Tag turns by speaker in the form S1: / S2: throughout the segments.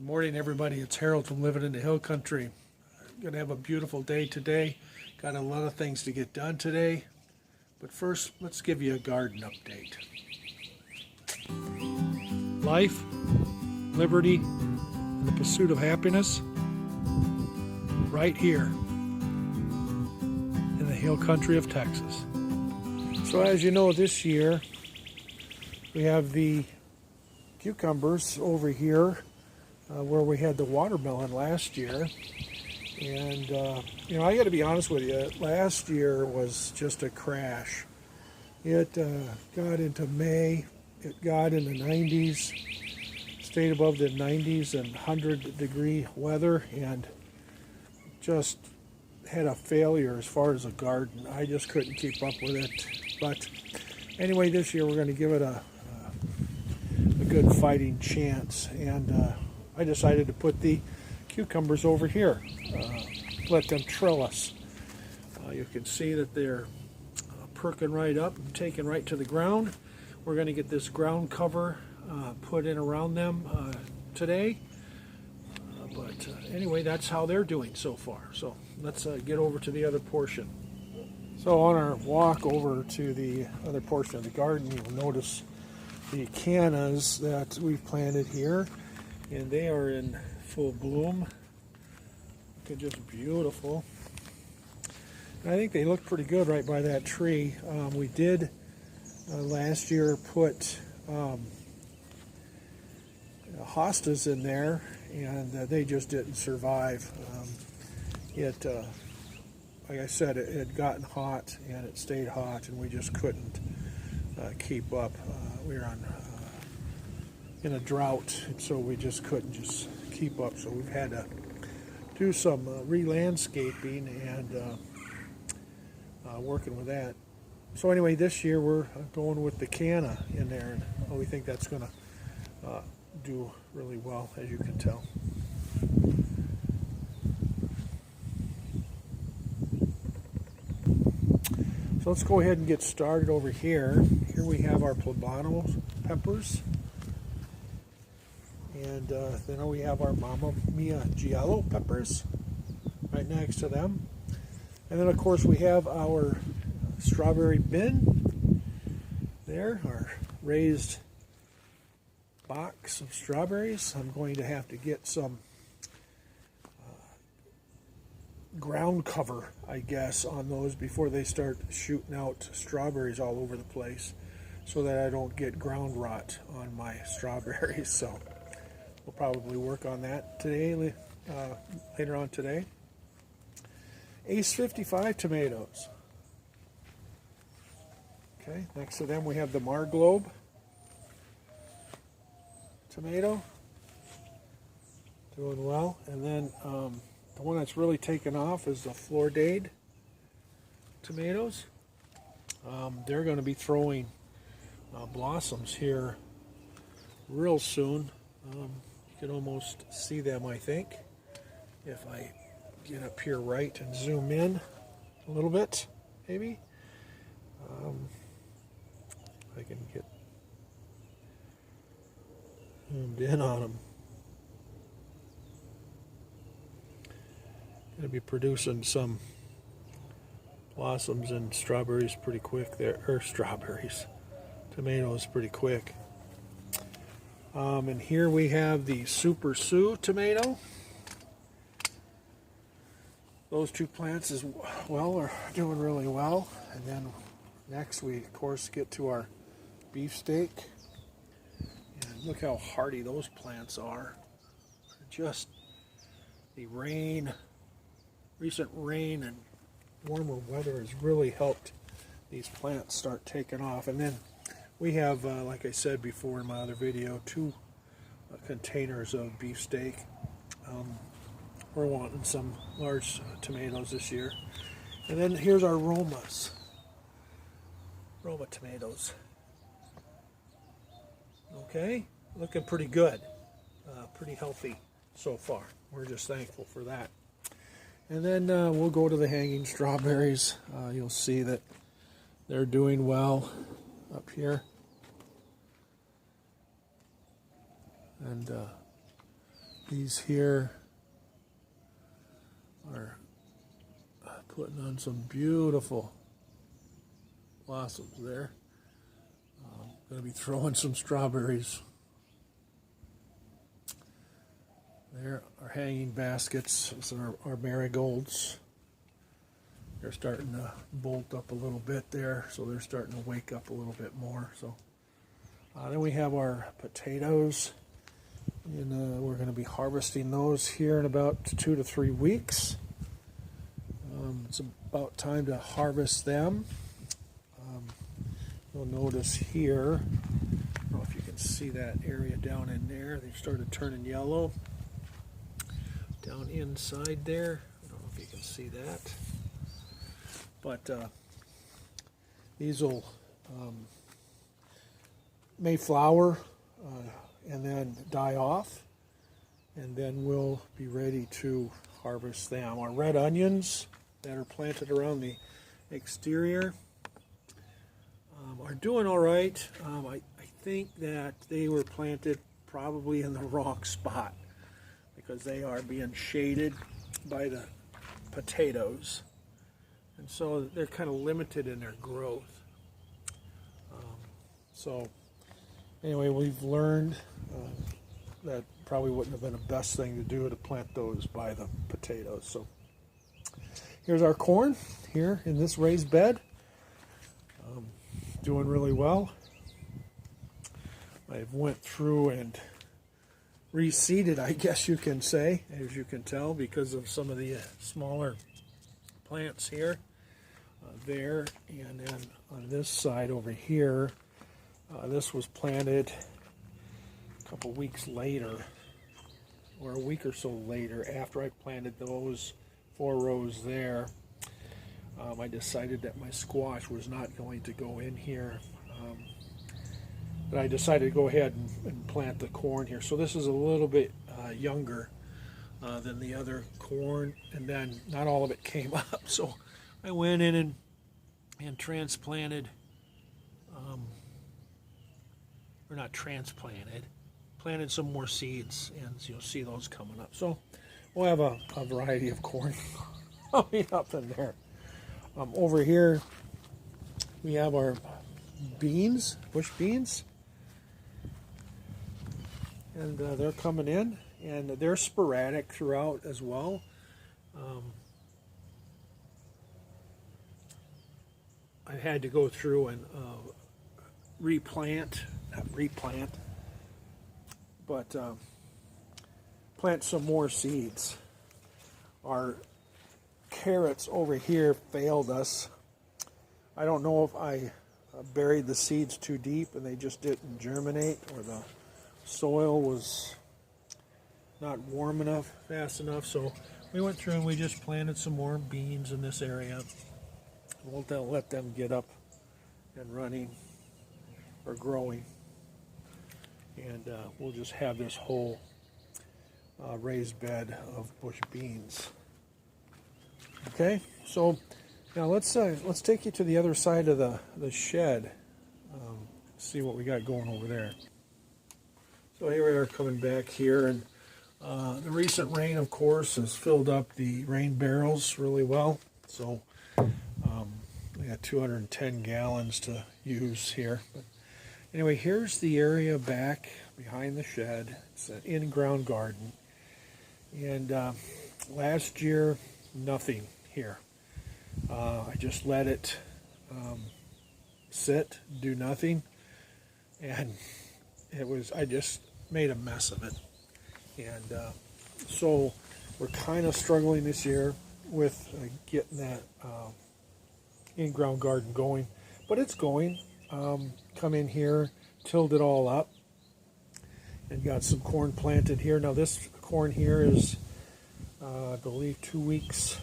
S1: Good morning, everybody. It's Harold from Living in the Hill Country. Going to have a beautiful day today. Got a lot of things to get done today. But first, let's give you a garden update. Life, liberty, and the pursuit of happiness right here in the Hill Country of Texas. So as you know, this year we have the cucumbers over here where we had the watermelon last year. And, I got to be honest with you, last year was just a crash. It got into May, it got in the 90s, stayed above the 90s and 100-degree weather, and just had a failure as far as a garden. I just couldn't keep up with it. But anyway, this year we're going to give it a good fighting chance, and I decided to put the cucumbers over here, let them trellis. You can see that they're perking right up, taken right to the ground. We're going to get this ground cover put in around them today. But anyway, that's how they're doing so far. So let's get over to the other portion. So on our walk over to the other portion of the garden, you'll notice the cannas that we've planted here, and they are in full bloom. They're just beautiful. And I think they look pretty good right by that tree. We did last year put hostas in there, and they just didn't survive. Like I said, it had gotten hot, and it stayed hot, and we just couldn't keep up. We were in a drought, and so we just couldn't just keep up. So we've had to do some re-landscaping and working with that. So anyway, this year we're going with the canna in there, and we think that's going to do really well, as you can tell. So let's go ahead and get started over here. Here we have our poblano peppers. And then we have our Mamma Mia Giallo peppers right next to them. And then of course we have our strawberry bin there, our raised box of strawberries. I'm going to have to get some ground cover, I guess, on those before they start shooting out strawberries all over the place, so that I don't get ground rot on my strawberries. So we'll probably work on that today, later on today. Ace 55 tomatoes. Okay, next to them we have the Marglobe tomato, doing well. And then the one that's really taken off is the Floridade tomatoes. They're going to be throwing blossoms here real soon. You can almost see them, I think, if I get up here right and zoom in a little bit, maybe. I can get zoomed in on them. Going to be producing some blossoms and strawberries pretty quick there, or tomatoes pretty quick. And here we have the Super Sioux tomato. Those two plants as well are doing really well. And then next we of course get to our beefsteak. And look how hardy those plants are. Just the recent rain and warmer weather has really helped these plants start taking off. And then we have, like I said before in my other video, 2 containers of beefsteak. We're wanting some large tomatoes this year. And then here's our Roma tomatoes. Okay, looking pretty good, pretty healthy so far. We're just thankful for that. And then we'll go to the hanging strawberries. You'll see that they're doing well up here. And These here are putting on some beautiful blossoms there. Going to be throwing some strawberries. There are hanging baskets. These are our marigolds. They're starting to bolt up a little bit there, so they're starting to wake up a little bit more. So then we have our potatoes, and we're going to be harvesting those here in about 2 to 3 weeks. It's about time to harvest them. You'll notice here, I don't know if you can see that area down in there, they've started turning yellow. Down inside there, I don't know if you can see that. But these will may flower and then die off, and then we'll be ready to harvest them. Our red onions that are planted around the exterior are doing all right. I think that they were planted probably in the wrong spot because they are being shaded by the potatoes, and so they're kind of limited in their growth. So anyway, we've learned that probably wouldn't have been the best thing to do to plant those by the potatoes. So here's our corn here in this raised bed. Doing really well. I've went through and reseeded, I guess you can say, as you can tell, because of some of the smaller plants here, there, and then on this side over here, this was planted a couple weeks later, or a week or so later, after I planted those 4 rows there. I decided that my squash was not going to go in here, but I decided to go ahead and plant the corn here. So this is a little bit younger than the other corn, and then not all of it came up. So I went in and transplanted, or not transplanted, planted some more seeds, and you'll see those coming up. So we'll have a variety of corn coming up in there. Over here we have our beans, bush beans, and they're coming in, and they're sporadic throughout as well. I had to go through and plant some more seeds. Our carrots over here failed us. I don't know if I buried the seeds too deep and they just didn't germinate, or the soil was not warm enough, fast enough. So we went through and we just planted some more beans in this area. We'll let them get up and running or growing, and we'll just have this whole raised bed of bush beans. Okay, so now let's take you to the other side of the shed. See what we got going over there. So here we are coming back here, and the recent rain, of course, has filled up the rain barrels really well. So we got 210 gallons to use here. But anyway, here's the area back behind the shed. It's an in-ground garden, and last year, nothing here. I just let it sit, do nothing, and I just made a mess of it. And so we're kind of struggling this year with getting that in-ground garden going, but it's going. Come in here, tilled it all up, and got some corn planted here. Now this corn here is I believe 2 weeks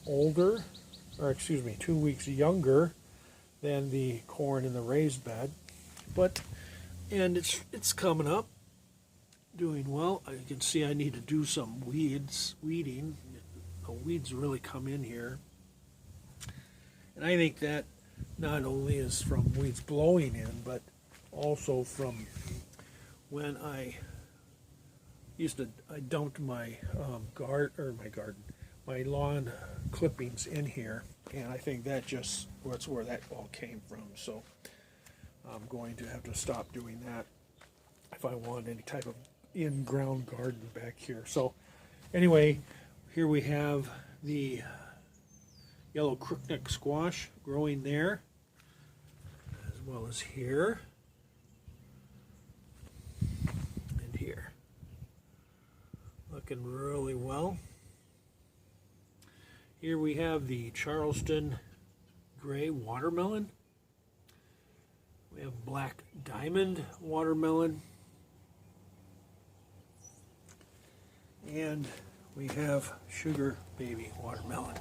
S1: older, or excuse me, 2 weeks younger than the corn in the raised bed, and it's coming up, doing well. I can see I need to do some weeding. The weeds really come in here, and I think that not only is from weeds blowing in, but also from when I I dumped my my lawn clippings in here, and I think that's where that all came from. So I'm going to have to stop doing that if I want any type of in-ground garden back here. So anyway, here we have the yellow crookneck squash growing there, as well as here and here. Looking really well. Here we have the Charleston gray watermelon. We have black diamond watermelon. And we have sugar baby watermelon.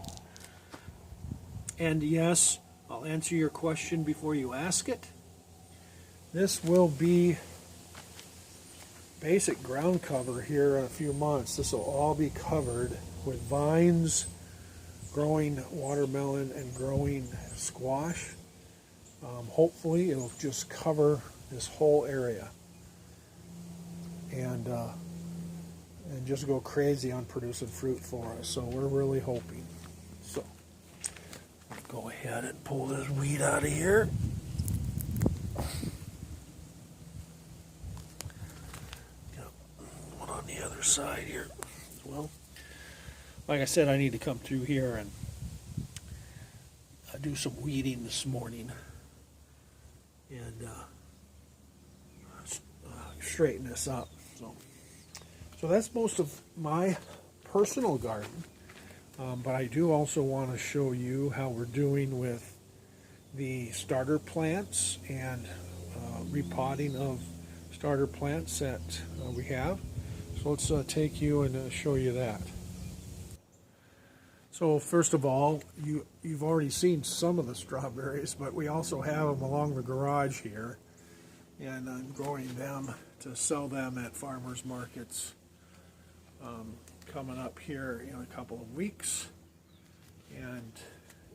S1: And yes, I'll answer your question before you ask it. This will be basic ground cover here in a few months. This will all be covered with vines, growing watermelon and growing squash. Hopefully it'll just cover this whole area and just go crazy on producing fruit for us. So we're really hoping. So let's go ahead and pull this weed out of here. Got one on the other side here as well. Like I said, I need to come through here and do some weeding this morning and straighten this up. So that's most of my personal garden, but I do also want to show you how we're doing with the starter plants and repotting of starter plants that we have. So let's take you and show you that. So first of all, you've already seen some of the strawberries, but we also have them along the garage here, and I'm growing them to sell them at farmers markets coming up here in a couple of weeks, and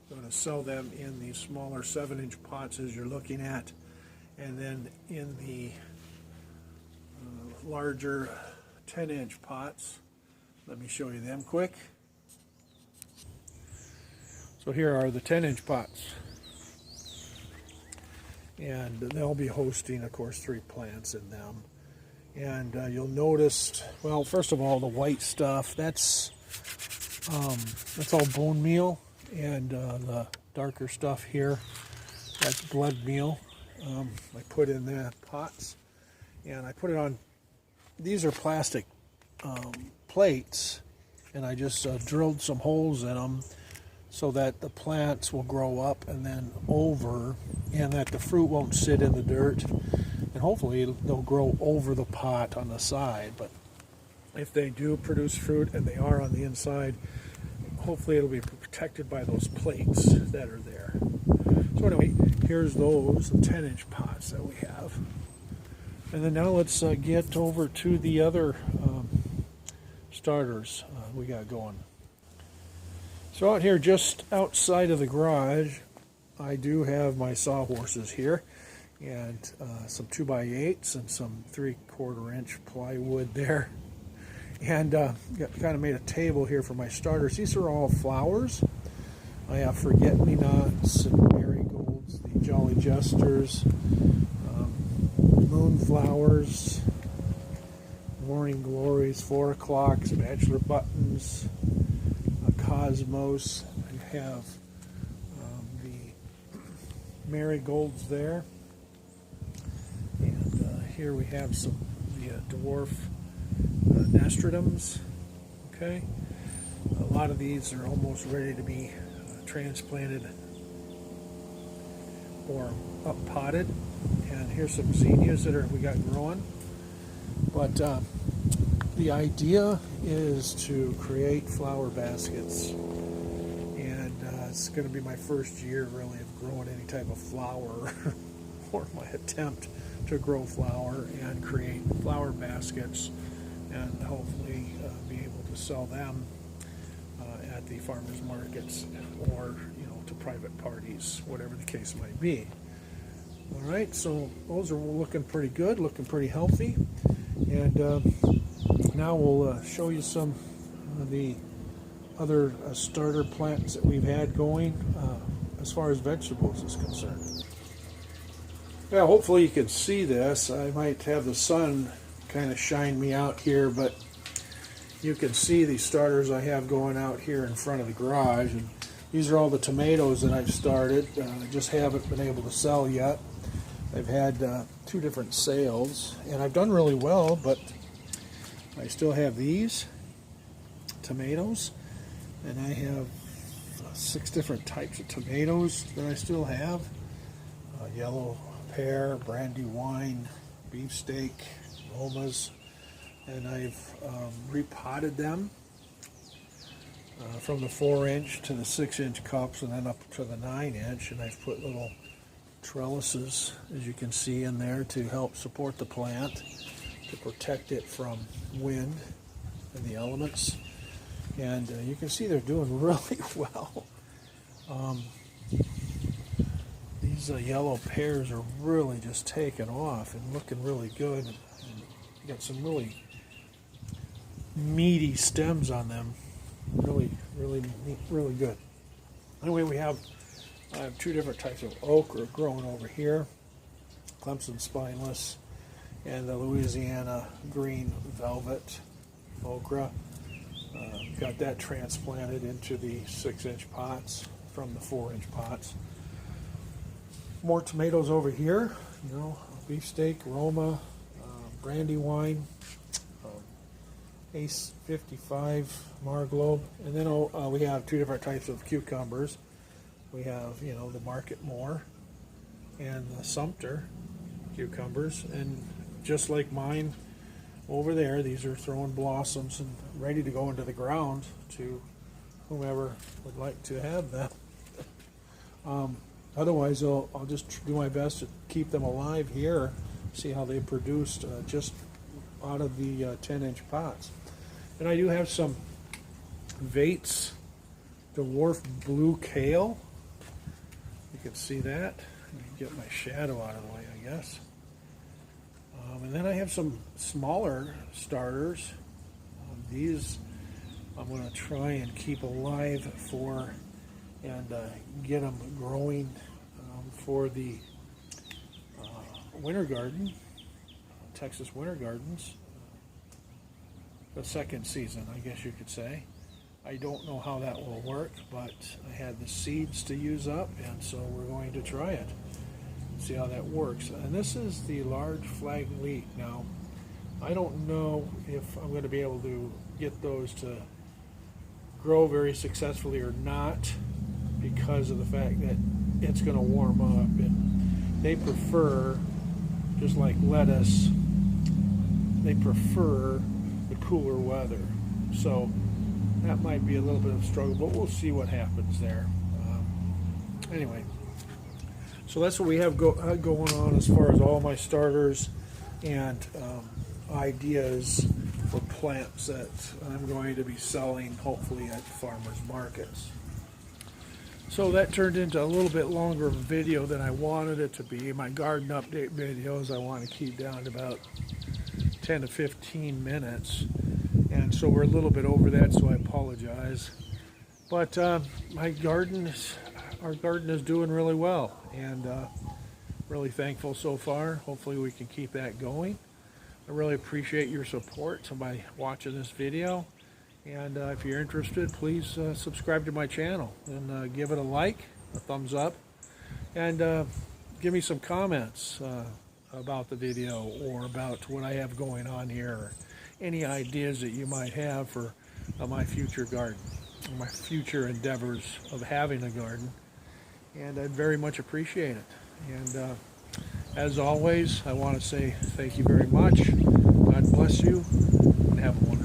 S1: I'm going to sell them in these smaller 7-inch pots as you're looking at, and then in the larger 10-inch pots. Let me show you them quick. So here are the 10-inch pots, and they'll be hosting, of course, 3 plants in them. And you'll notice, well, first of all, the white stuff, that's all bone meal, and the darker stuff here, that's blood meal. I put in the pots, and I put it on, these are plastic plates, and I just drilled some holes in them so that the plants will grow up and then over, and that the fruit won't sit in the dirt. And hopefully they'll grow over the pot on the side. But if they do produce fruit and they are on the inside, hopefully it'll be protected by those plates that are there. So anyway, here's those 10-inch pots that we have. And then now let's get over to the other starters we got going. So out here just outside of the garage, I do have my sawhorses here, and some 2x8s and some 3/4-inch plywood there, and kind of made a table here for my starters. These are all flowers. I have forget-me-nots and marigolds, the Jolly Jesters, moonflowers, morning glories, 4 o'clocks, bachelor buttons, cosmos. I have the marigolds there. Here we have some the dwarf nasturtiums. Okay, a lot of these are almost ready to be transplanted or up potted. And here's some zinnias that we got growing. But the idea is to create flower baskets, and it's going to be my first year really of growing any type of flower or my attempt to grow flower and create flower baskets, and hopefully be able to sell them at the farmers markets or to private parties, whatever the case might be. All right, so those are looking pretty good, looking pretty healthy, and Now we'll show you some of the other starter plants that we've had going as far as vegetables is concerned. Yeah, hopefully you can see this. I might have the sun kind of shine me out here, but you can see the starters I have going out here in front of the garage. And these are all the tomatoes that I've started. I just haven't been able to sell yet. I've had 2 different sales, and I've done really well, but I still have these tomatoes, and I have 6 different types of tomatoes that I still have. Yellow pear, Brandywine, beefsteak, Romas, and I've repotted them from the 4-inch to the 6-inch cups and then up to the 9-inch, and I've put little trellises, as you can see in there, to help support the plant, to protect it from wind and the elements. And you can see they're doing really well. These yellow pears are really just taking off and looking really good. And you got some really meaty stems on them. Really good. Anyway, I have 2 different types of okra growing over here. Clemson spineless and the Louisiana green velvet okra. Got that transplanted into the 6-inch pots from the 4-inch pots. More tomatoes over here, beefsteak, Roma, Brandywine, Ace 55, Marglobe, and then we have 2 different types of cucumbers. We have, the Market More and the Sumter cucumbers, and just like mine over there, these are throwing blossoms and ready to go into the ground to whomever would like to have them. Otherwise, I'll just do my best to keep them alive here, see how they produced just out of the 10-inch pots. And I do have some Vates Dwarf Blue Kale. You can see that. Get my shadow out of the way, I guess. And then I have some smaller starters. These I'm going to try and keep alive for and get them growing for the winter garden, Texas Winter Gardens, the 2nd season, I guess you could say. I don't know how that will work, but I had the seeds to use up, and so we're going to try it. See how that works. And this is the large flag wheat. Now, I don't know if I'm going to be able to get those to grow very successfully or not, because of the fact that it's going to warm up, and they prefer, just like lettuce, they prefer the cooler weather. So that might be a little bit of a struggle, but we'll see what happens there. Anyway, so that's what we have going on as far as all my starters and ideas for plants that I'm going to be selling, hopefully at farmers markets. So that turned into a little bit longer of a video than I wanted it to be. My garden update videos I want to keep down to about 10 to 15 minutes. And so we're a little bit over that, so I apologize. But our garden is doing really well, and really thankful so far. Hopefully we can keep that going. I really appreciate your support by watching this video. And if you're interested, please subscribe to my channel and give it a like, a thumbs up, and give me some comments about the video or about what I have going on here, or any ideas that you might have for my future garden, my future endeavors of having a garden. And I'd very much appreciate it. And as always, I want to say thank you very much. God bless you, and have a wonderful day.